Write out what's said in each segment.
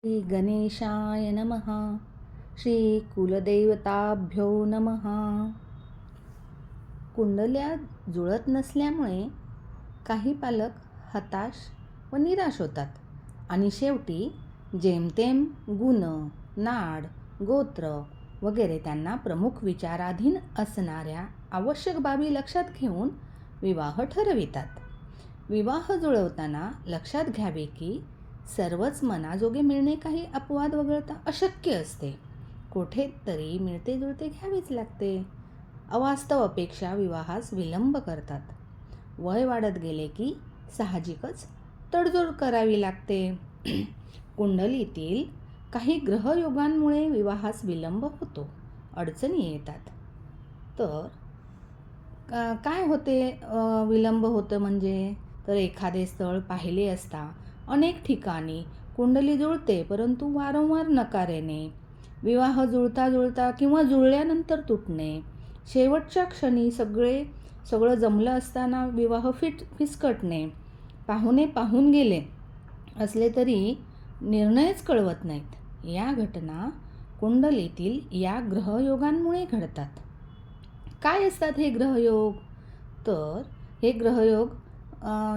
श्री गणेशाय नमः. श्री कुलदेवताभ्यो नमः. कुंडल्या जुळत नसल्यामुळे काही पालक हताश व निराश होतात आणि शेवटी जेमतेम गुण, नाड, गोत्र वगैरे त्यांना प्रमुख विचाराधीन असणाऱ्या आवश्यक बाबी लक्षात घेऊन विवाह ठरवितात. विवाह जुळवताना लक्षात घ्यावे की सर्वच मनाजोगे मिळणे काही अपवाद वगळता अशक्य असते. कोठे तरी मिळते जुळते घ्यावेच लागते. अवास्तव अपेक्षा विवाहास विलंब करतात. वय वाढत गेले की साहजिकच तडजोड करावी लागते. कुंडलीतील काही ग्रहयोगांमुळे विवाहास विलंब होतो, अडचणी येतात. तर काय होते विलंब होतं म्हणजे? तर एखादे स्थळ पाहिले असता अनेक ठिकाणी कुंडली जुळते परंतु वारंवार नकार येणे, विवाह जुळता जुळता किंवा जुळल्यानंतर तुटणे, शेवटच्या क्षणी सगळं जमलं असताना विवाह फिसकटणे, पाहुणे पाहून गेले असले तरी निर्णयच कळवत नाहीत. या घटना कुंडलीतील या ग्रहयोगांमुळे घडतात. काय असतात हे ग्रहयोग? तर हे ग्रहयोग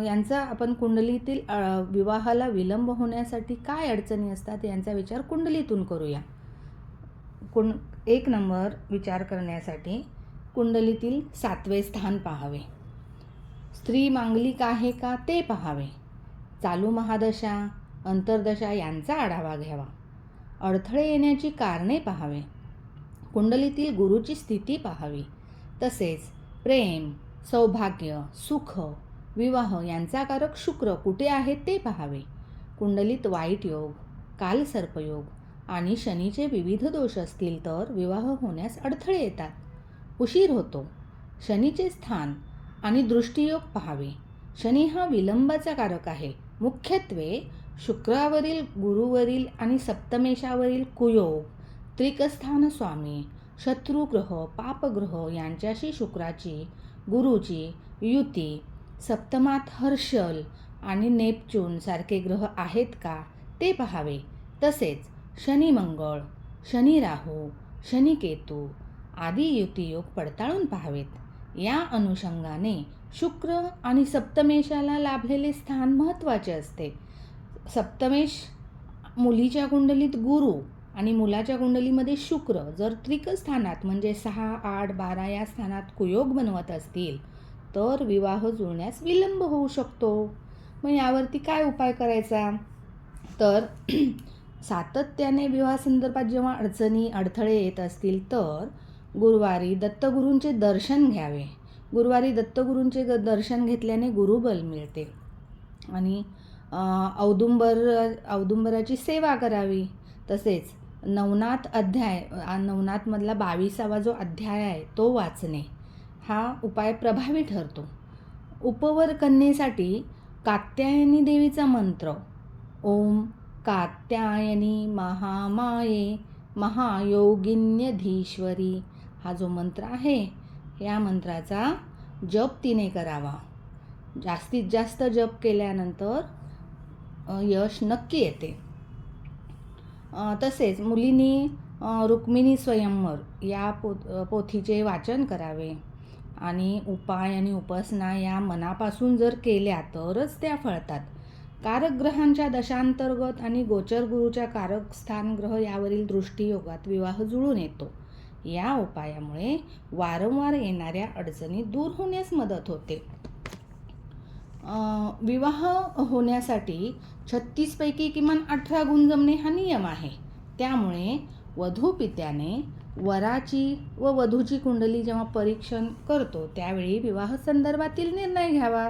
यांचा आपण कुंडलीतील विवाहाला विलंब होण्यासाठी काय अडचणी असतात यांचा विचार कुंडलीतून करूया. 1 नंबर विचार करण्यासाठी कुंडलीतील 7वे स्थान पाहावे. स्त्री मांगलिक आहे का ते पाहावे. चालू महादशा, अंतर्दशा यांचा आढावा घ्यावा. अडथळे येण्याची कारणे पाहावे. कुंडलीतील गुरुची स्थिती पाहावी. तसेच प्रेम, सौभाग्य, सुख, विवाह यांचा कारक शुक्र कुठे आहे ते पाहावे. कुंडलीत वाईट योग, कालसर्पयोग आणि शनीचे विविध दोष असतील तर विवाह होण्यास अडथळे येतात, उशीर होतो. शनीचे स्थान आणि दृष्टियोग पाहावे. शनी हा विलंबाचा कारक आहे. मुख्यत्वे शुक्रावरील, गुरुवरील आणि सप्तमेशावरील कुयोग, त्रिकस्थान स्वामी, शत्रुग्रह, पापग्रह यांच्याशी शुक्राची, गुरुची युती, सप्तमात हर्षल आणि नेपच्यून सारखे ग्रह आहेत का ते पाहावे. तसेच शनी मंगळ, शनी राहू, शनी केतू आदी युतियोग पडताळून पाहावेत. या अनुषंगाने शुक्र आणि सप्तमेशाला लाभलेले स्थान महत्त्वाचे असते. सप्तमेश मुलीच्या कुंडलीत गुरु आणि मुलाच्या कुंडलीमध्ये शुक्र जर त्रिकस्थानात म्हणजे 6, 8, 12 या स्थानात कुयोग बनवत असतील तर विवाह जुळण्यास विलंब होऊ शकतो. मग यावरती काय उपाय करायचा? तर सातत्याने विवाहासंदर्भात जेव्हा अडथळे येत असतील तर गुरुवारी दत्तगुरूंचे दर्शन घ्यावे. गुरुवारी दत्तगुरूंचे दर्शन घेतल्याने गुरुबल मिळते आणि औदुंबराची सेवा करावी. तसेच नवनाथ अध्याय, नवनाथमधला 22वा जो अध्याय आहे तो वाचणे हा उपाय प्रभावी ठरतो. उपवर कन्येसाठी कात्यायनी देवीचा मंत्र ओम कात्यायनी महामाये महायोगिन्यधीश्वरी हा जो मंत्र आहे या मंत्राचा जप तिने करावा. जास्तीत जास्त जप केल्यानंतर यश नक्की येते. तसेच मुलींनी रुक्मिणी स्वयंवर या पोथीचे वाचन करावे आणि उपाय आणि उपासना या मनापासून जर केल्या तरच त्या फळतात. कारकग्रहांच्या दशांतर्गत आणि गोचर गुरुच्या कारक स्थान ग्रह यावरील दृष्टियोगात विवाह जुळून येतो. या उपायामुळे वारंवार येणाऱ्या अडचणी दूर होण्यास मदत होते. विवाह होण्यासाठी 36 पैकी किमान 18 गुण जमणे हा नियम आहे. त्यामुळे वधूपित्याने वराची व वधूची कुंडली जेव्हा परीक्षण करतो त्यावेळी विवाह संदर्भातील निर्णय घ्यावा.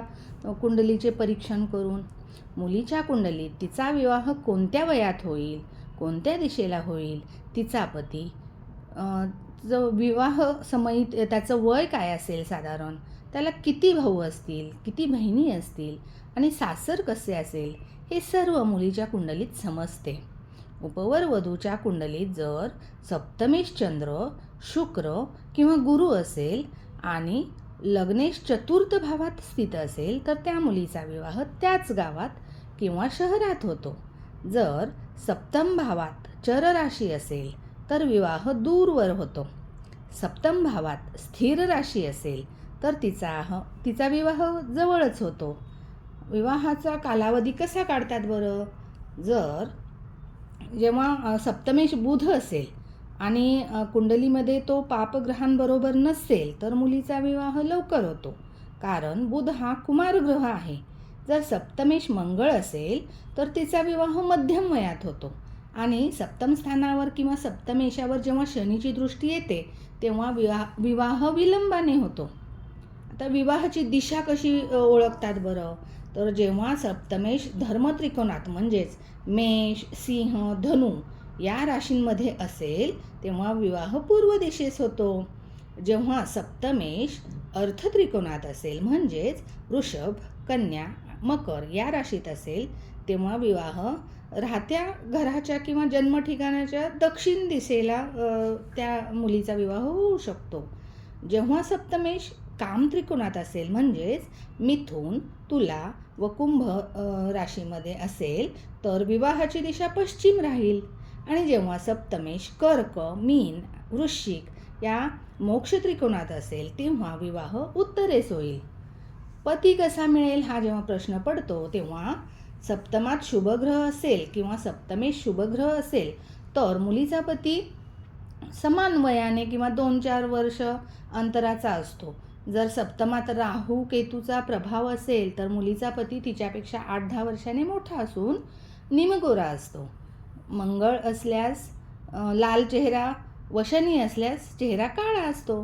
कुंडलीचे परीक्षण करून मुलीच्या कुंडलीत तिचा विवाह कोणत्या वयात होईल, कोणत्या दिशेला होईल, तिचा पती जो विवाह समयी त्याचं वय काय असेल, साधारण त्याला किती भाऊ असतील, किती बहिणी असतील आणि सासर कसे असेल हे सर्व मुलीच्या कुंडलीत समजते. उपवर वधूच्या कुंडलीत जर सप्तमेश चंद्र, शुक्र किंवा गुरु असेल आणि लग्नेश चतुर्थ भावात स्थित असेल तर त्या मुलीचा विवाह त्याच गावात किंवा शहरात होतो. जर सप्तम भावात चर राशी असेल तर विवाह दूरवर होतो. सप्तम भावात स्थिर राशी असेल तर तिचा विवाह जवळच होतो. विवाहाचा कालावधी कसा काढतात बरं? जेव्हा सप्तमेश बुध असेल आणि कुंडलीमध्ये तो पापग्रहांबरोबर नसेल तर मुलीचा विवाह लवकर होतो, कारण बुध हा कुमार ग्रह आहे. जर सप्तमेश मंगळ असेल तर तिचा विवाह मध्यम वयात होतो आणि सप्तम स्थानावर किंवा सप्तमेशावर जेव्हा शनीची दृष्टी येते तेव्हा विवाह विलंबाने होतो. आता विवाहाची दिशा कशी ओळखतात बरं? तर जेव्हा सप्तमेश धर्मत्रिकोणात म्हणजेच मेष, सिंह, धनु या राशींमध्ये असेल तेव्हा विवाह पूर्व दिशेस होतो. जेव्हा सप्तमेश अर्थत्रिकोणात असेल म्हणजेच वृषभ, कन्या, मकर या राशीत असेल तेव्हा विवाह राहत्या घराच्या किंवा जन्म ठिकाणाच्या दक्षिण दिशेला त्या मुलीचा विवाह होऊ शकतो. जेव्हा सप्तमेश काम त्रिकोणात असेल म्हणजेच मिथुन, तुला व कुंभ राशीमध्ये असेल तर विवाहाची दिशा पश्चिम राहील. आणि जेव्हा सप्तमेश कर्क, मीन, वृश्चिक या मोक्ष त्रिकोणात असेल तेव्हा विवाह उत्तरेस होईल. पती कसा मिळेल हा जेव्हा प्रश्न पडतो तेव्हा सप्तमात शुभग्रह असेल किंवा सप्तमेश शुभग्रह असेल तर मुलीचा पती समान वयाने किंवा 2-4 वर्ष अंतराचा असतो. जर सप्तमात राहू केतूचा प्रभाव असेल तर मुलीचा पती तिच्यापेक्षा 8-10 वर्षांनी मोठा असून निमगोरा असतो. मंगळ असल्यास लाल चेहरा व शनी असल्यास चेहरा काळा असतो.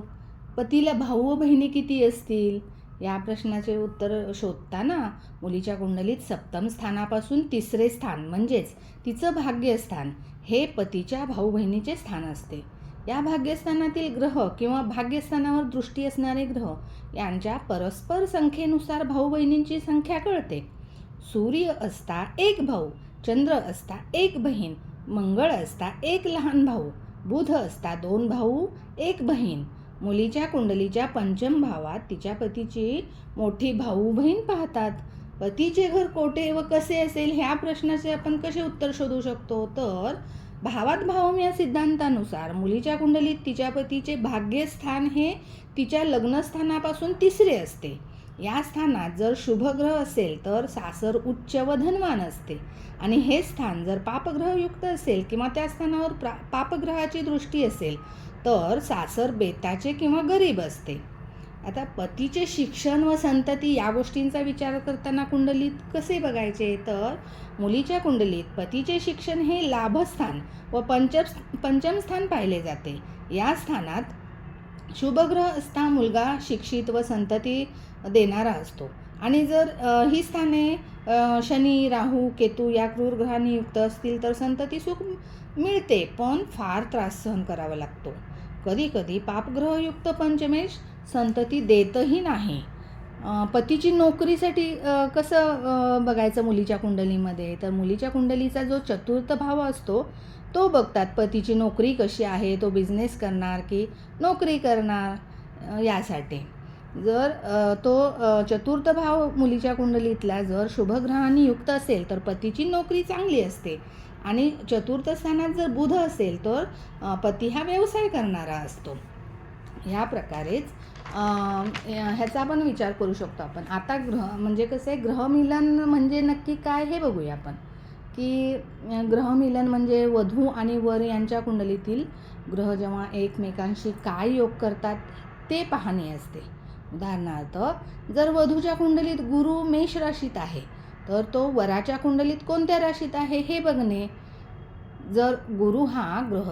पतीला भाऊ व बहिणी किती असतील या प्रश्नाचे उत्तर शोधताना मुलीच्या कुंडलीत सप्तम स्थानापासून 3रे स्थान म्हणजेच तिचं भाग्यस्थान हे पतीच्या भाऊ बहिणीचे स्थान असते. या भाग्यस्थानातील ग्रह किंवा भाग्यस्थानावर दृष्टी असणारे ग्रह यांच्या परस्पर संख्येनुसार भाऊ बहिणींची संख्या कळते. सूर्य असता 1 भाऊ, चंद्र असता 1 बहीण, मंगळ असता 1 लहान भाऊ, बुध असता 2 भाऊ 1 बहीण. मुलीच्या कुंडलीच्या पंचम भावात तिच्या पतीची मोठी भाऊ बहीण पाहतात. पतीचे घर कोठे व कसे असेल ह्या प्रश्नाचे आपण कसे उत्तर शोधू शकतो? तर भावात भावम या सिद्धांतानुसार मुलीच्या कुंडलीत तिच्या पतीचे भाग्यस्थान हे तिच्या लग्नस्थानापासून 3रे असते. या स्थानात जर शुभग्रह असेल तर सासर उच्च व धनवान असते आणि हे स्थान जर पापग्रहयुक्त असेल किंवा त्या स्थानावर पापग्रहाची दृष्टी असेल तर सासर बेताचे किंवा गरीब असते. आता पतीचे शिक्षण व संतती या गोष्टींचा विचार करताना कुंडलीत कसे बघायचे? तर मुलीच्या कुंडलीत पतीचे शिक्षण हे लाभस्थान व पंचम स्थान पाहिले जाते. या स्थानात शुभग्रह असता मुलगा शिक्षित व संतती देणारा असतो आणि जर ही स्थाने शनी, राहू, केतू या क्रूर ग्रहांनी युक्त असतील तर संतती सुख मिळते पण फार त्रास सहन करावा लागतो. कधी कधी पापग्रहयुक्त पंचमेश संतती देतही नाही. पतीची नोकरीसाठी कसं बघायचं मुलीच्या कुंडलीमध्ये? तर मुलीच्या कुंडलीचा जो 4र्थ भाव असतो तो बघतात. पतीची नोकरी कशी आहे, तो बिझनेस करणार की नोकरी करणार यासाठी. जर तो 4र्थ भाव मुलीच्या कुंडलीतला जर शुभग्रहांनी युक्त असेल तर पतीची नोकरी चांगली असते आणि 4र्थ स्थानात जर बुध असेल तर पती हा व्यवसाय करणारा असतो. ह्या प्रकारेच ह्याचा आपण विचार करू शकतो आपण. आता म्हणजे कसं आहे, ग्रहमिलन म्हणजे नक्की काय हे बघूया आपण. की ग्रहमिलन म्हणजे वधू आणि वर यांच्या कुंडलीतील ग्रह जेव्हा एकमेकांशी काय योग करतात ते पाहणे असते. उदाहरणार्थ जर वधूच्या कुंडलीत गुरु मेष राशीत आहे तर तो वराच्या कुंडलीत कोणत्या राशीत आहे हे बघणे. जर गुरु हा ग्रह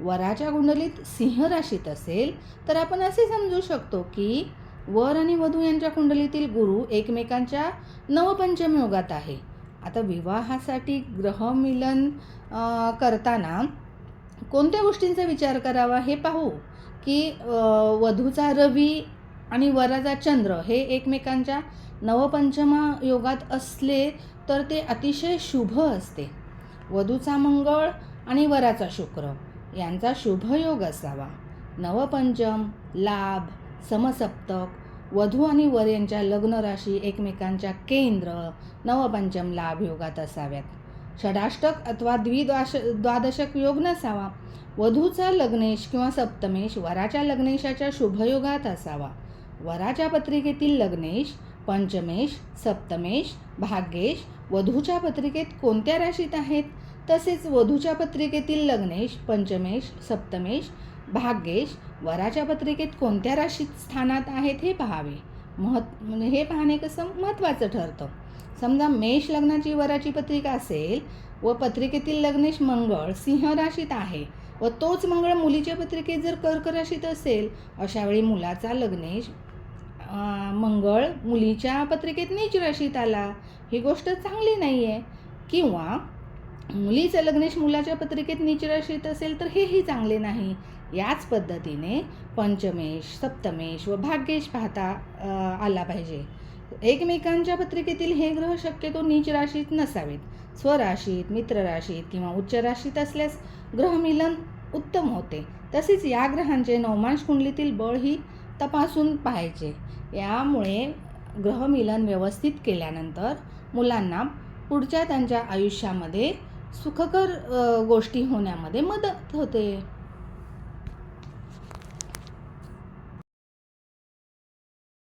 वराच्या कुंडलीत सिंह राशीत असेल तर आपण असे समजू शकतो की वर आणि वधू यांच्या कुंडलीतील गुरु एकमेकांच्या नवपंचम योगात आहे. आता विवाहासाठी ग्रहमिलन करताना कोणत्या गोष्टींचा विचार करावा हे पाहू. की वधूचा रवी आणि वराचा चंद्र हे एकमेकांच्या नवपंचम योगात असले तर ते अतिशय शुभ असते. वधूचा मंगळ आणि वराचा शुक्र यांचा शुभ योग असावा. नवपंचम, लाभ, समसप्तक, वधू आणि वर यांच्या लग्न राशी एकमेकांच्या केंद्र नवपंचम लाभ योगात असाव्यात. षडाष्टक अथवा द्वादशक योग नसावा. वधूचा लग्नेश किंवा सप्तमेश वराच्या लग्नेशाच्या शुभयोगात असावा. वराच्या पत्रिकेतील लग्नेश पंचमेश, सप्तमेश, भाग्येश वधूच्या पत्रिकेत कोणत्या राशीत आहेत, तसेच वधूच्या पत्रिकेतील लग्नेश पंचमेश, सप्तमेश, भाग्येश वराच्या पत्रिकेत कोणत्या राशीत स्थानात आहेत हे पाहावे. हे पाहणे कसं महत्त्वाचं ठरतं. समजा मेष लग्नाची वराची पत्रिका असेल व पत्रिकेतील लग्नेश मंगळ सिंह राशीत आहे व तोच मंगळ मुलीच्या पत्रिकेत जर कर्क राशीत असेल, अशावेळी मुलाचा लग्नेश मंगळ मुलीच्या पत्रिकेत नीच राशीत आला, ही गोष्ट चांगली नाही आहे. किंवा मुलीचं लग्नेश मुलाच्या पत्रिकेत नीच राशीत असेल तर हेही चांगले नाही. याच पद्धतीने पंचमेश, सप्तमेश व भाग्येश पाहता आला पाहिजे. एकमेकांच्या पत्रिकेतील हे ग्रह शक्यतो नीच राशीत नसावेत. स्वराशीत, मित्र राशीत किंवा उच्च राशीत असल्यास ग्रहमिलन उत्तम होते. तसेच या ग्रहांचे नवमांश कुंडलीतील बळही तपासून पाहायचे. यामुळे ग्रहमिलन व्यवस्थित केल्यानंतर मुलांना पुढच्या त्यांच्या आयुष्यामध्ये सुखकर गोष्टी होण्यामध्ये मदत होते.